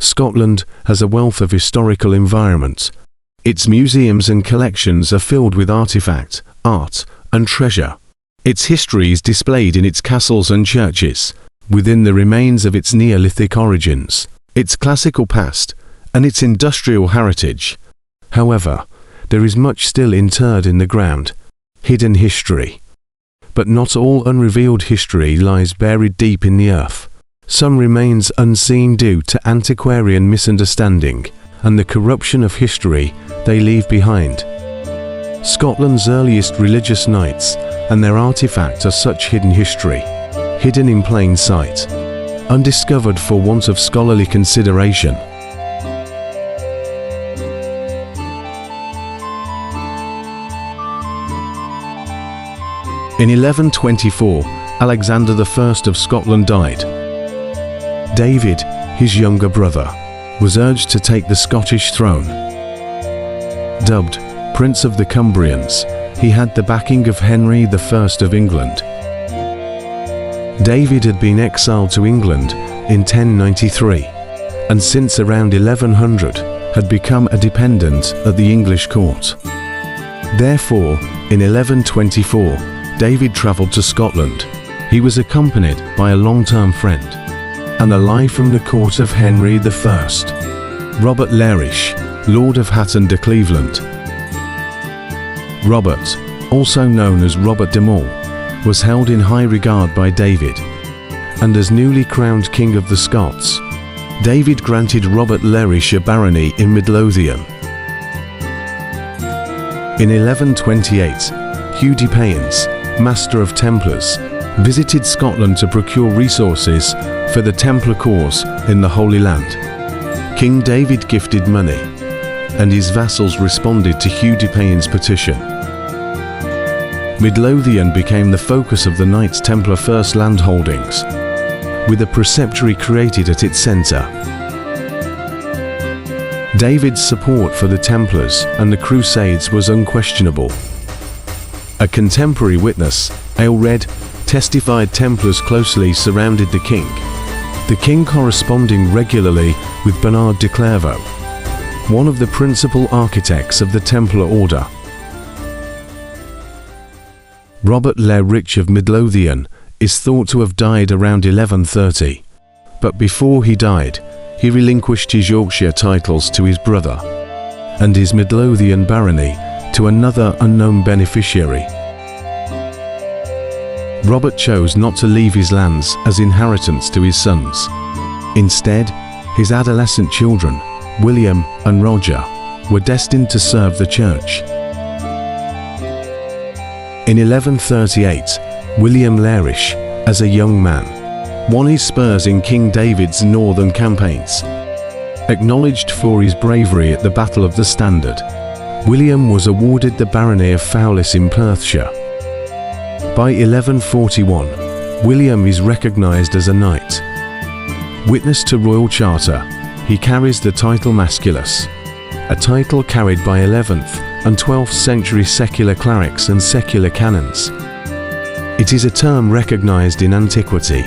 Scotland has a wealth of historical environment. Its museums and collections are filled with artifact, art, and treasure. Its history is displayed in its castles and churches, within the remains of its Neolithic origins, its classical past, and its industrial heritage. However, there is much still interred in the ground, hidden history. But not all unrevealed history lies buried deep in the earth. Some remains unseen due to antiquarian misunderstanding and the corruption of history they leave behind. Scotland's earliest religious knights and their artifacts are such hidden history, hidden in plain sight, undiscovered for want of scholarly consideration. In 1124, Alexander I of Scotland died. David, his younger brother, was urged to take the Scottish throne. Dubbed Prince of the Cumbrians, he had the backing of Henry I of England. David had been exiled to England in 1093, and since around 1100 had become a dependent at the English court. Therefore, in 1124, David travelled to Scotland. He was accompanied by a long-term friend and ally from the court of Henry I, Robert Lerish, Lord of Hatton de Cleveland. Robert, also known as Robert de Maulle, was held in high regard by David, and as newly crowned King of the Scots, David granted Robert Lerish a barony in Midlothian. In 1128, Hugh de Payens, Master of Templars, visited Scotland to procure resources for the Templar cause in the Holy Land. King David gifted money, and his vassals responded to Hugh de Payens' petition. Midlothian became the focus of the Knights Templar First land holdings, with a preceptory created at its centre. David's support for the Templars and the Crusades was unquestionable. A contemporary witness, Aelred, testified Templars closely surrounded the king corresponding regularly with Bernard de Clairvaux, one of the principal architects of the Templar order. Robert Lerish of Midlothian is thought to have died around 1130, but before he died, he relinquished his Yorkshire titles to his brother, and his Midlothian barony to another unknown beneficiary. Robert chose not to leave his lands as inheritance to his sons. Instead, his adolescent children, William and Roger, were destined to serve the church. In 1138, William Lerish, as a young man, won his spurs in King David's northern campaigns. Acknowledged for his bravery at the Battle of the Standard, William was awarded the barony of Fowlis in Perthshire. By 1141, William is recognised as a knight. Witness to royal charter, he carries the title Masculus, a title carried by 11th and 12th century secular clerics and secular canons. It is a term recognised in antiquity,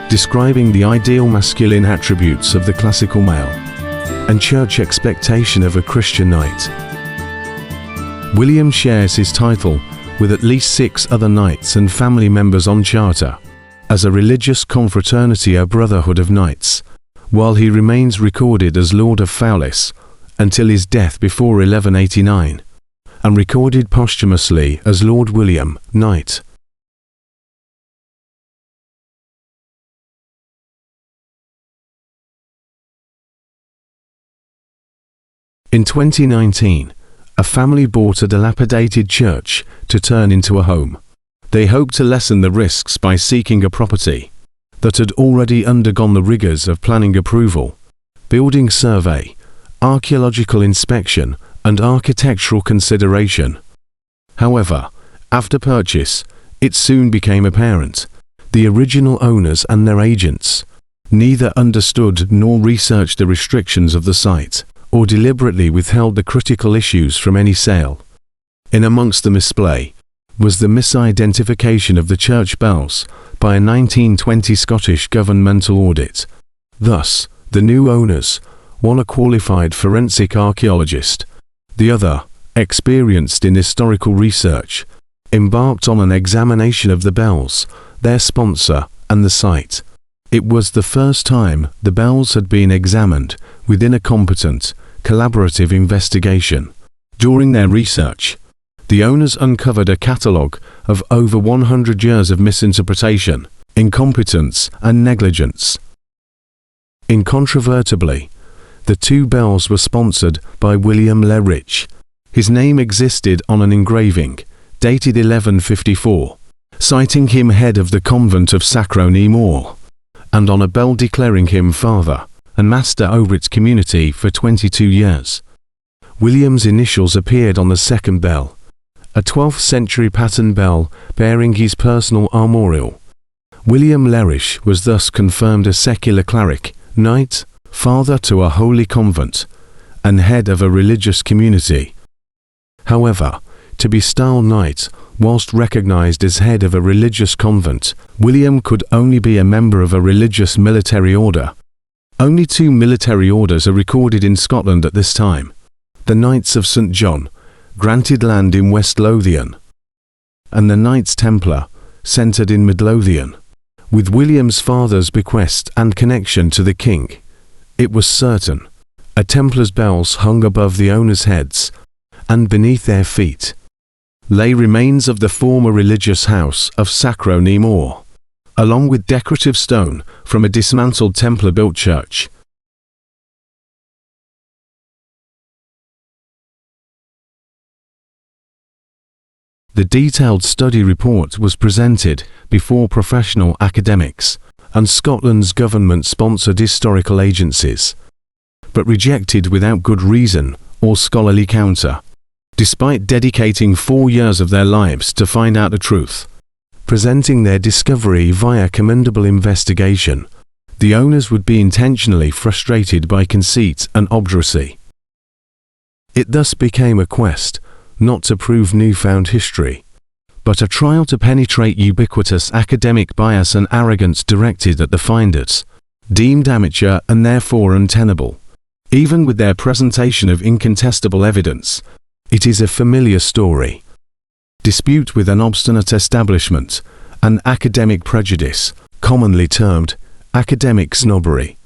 describing the ideal masculine attributes of the classical male and church expectation of a Christian knight. William shares his title with at least 6 other knights and family members on charter, as a religious confraternity or brotherhood of knights, while he remains recorded as Lord of Fowlis until his death before 1189, and recorded posthumously as Lord William, Knight. In 2019, a family bought a dilapidated church to turn into a home. They hoped to lessen the risks by seeking a property that had already undergone the rigours of planning approval, building survey, archaeological inspection, and architectural consideration. However, after purchase, it soon became apparent the original owners and their agents neither understood nor researched the restrictions of the site, or deliberately withheld the critical issues from any sale. In amongst the misplay was the misidentification of the church bells by a 1920 Scottish governmental audit. Thus, The new owners, one a qualified forensic archaeologist, the other experienced in historical research, embarked on an examination of the bells, their sponsor, and the site. It was the first time the bells had been examined within a competent, collaborative investigation. During their research, the owners uncovered a catalogue of over 100 years of misinterpretation, incompetence, and negligence. Incontrovertibly, the two bells were sponsored by William Le Rich. His name existed on an engraving, dated 1154, citing him head of the convent of Sacro-Nemor, and on a bell declaring him father and master over its community for 22 years. William's initials appeared on the second bell, a 12th century pattern bell bearing his personal armorial. William Lerish was thus confirmed a secular cleric, knight, father to a holy convent, and head of a religious community. However, to be styled knight, whilst recognized as head of a religious convent, William could only be a member of a religious military order. Only two military orders are recorded in Scotland at this time: the Knights of St. John, granted land in West Lothian, and the Knights Templar, centred in Midlothian. With William's father's bequest and connection to the king, it was certain a Templar's bells hung above the owners' heads, and beneath their feet lay remains of the former religious house of Sacro-Nemor, along with decorative stone from a dismantled Templar-built church. The detailed study report was presented before professional academics and Scotland's government-sponsored historical agencies, but rejected without good reason or scholarly counter. Despite dedicating 4 years of their lives to find out the truth, presenting their discovery via commendable investigation, the owners would be intentionally frustrated by conceit and obduracy. It thus became a quest not to prove newfound history, but a trial to penetrate ubiquitous academic bias and arrogance directed at the finders, deemed amateur and therefore untenable. Even with their presentation of incontestable evidence, it is a familiar story. Dispute with an obstinate establishment, and academic prejudice, commonly termed academic snobbery.